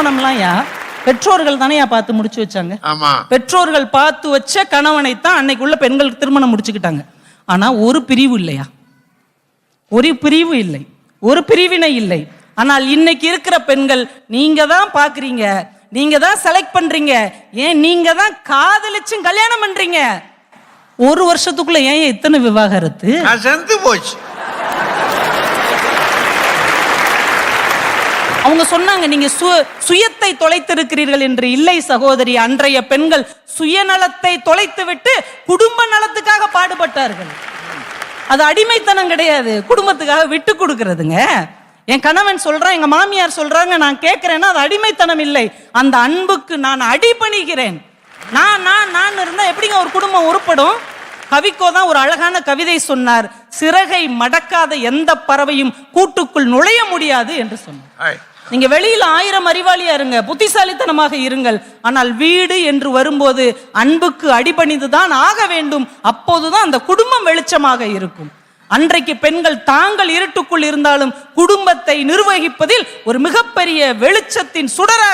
திருமணம்லாம் பெற்றோர்கள் தானே பார்த்து முடிச்சு வச்சாங்க. பெற்றோர்கள் பார்த்து வச்ச கணவனைத்தான் அன்னைக்குள்ள பெண்கள் திருமணம் முடிச்சுக்கிட்டாங்க. ஆனா ஒரு பிரிவு இல்லையா? ஒரு பிரிவு இல்லை, ஒரு பிரிவினை இல்லை. ஆனால் இன்னைக்கு இருக்கிற பெண்கள் நீங்க தான் பாக்குறீங்க, நீங்க தான் செலக்ட் பண்றீங்க, ஏன் நீங்க தான் காதலிச்சும் கல்யாணம் பண்றீங்க. ஒரு வருஷத்துக்குள்ள ஏன் இத்தனை விவாகரத்து? செத்து போச்சு. அவங்க சொன்னாங்க, நீங்க சுயத்தை தொலைத்திருக்கிறீர்கள் என்று. இல்லை சகோதரி, அன்றைய பெண்கள் சுயநலத்தை தொலைத்து விட்டு குடும்ப நலத்துக்காக பாடுபட்டார்கள். அது அடிமைத்தனம் கிடையாது, குடும்பத்துக்காக விட்டு கொடுக்கறதுங்க. என் கணவன் சொல்றான், எங்க மாமியார் சொல்றாங்க, நான் கேட்கிறேன்னா அது அடிமைத்தனம் இல்லை. அந்த அன்புக்கு நான் அடிபணிகிறேன். நான் இருந்தா எப்படிங்க ஒரு குடும்பம் உருப்படும்? கவிக்கோ தான் ஒரு அழகான கவிதை சொன்னார், சிறகை மடக்காத எந்த பறவையும் கூட்டுக்குள் நுழைய முடியாது என்று சொன்னார். நீங்க வெளியில 1000 அறிவாளியா இருங்க, புத்திசாலித்தனமாக இருங்கள், ஆனால் வீடு என்று வரும்போது அன்புக்கு அடிபணிந்துதான் ஆக வேண்டும். அப்போதுதான் அந்த குடும்பம் வெளிச்சமாக இருக்கும். அன்றைக்கு பெண்கள் தாங்கள் இருட்டுக்குள் இருந்தாலும் குடும்பத்தை நிர்வகிப்பதில் ஒரு மிகப்பெரிய வெளிச்சத்தின் சுடராக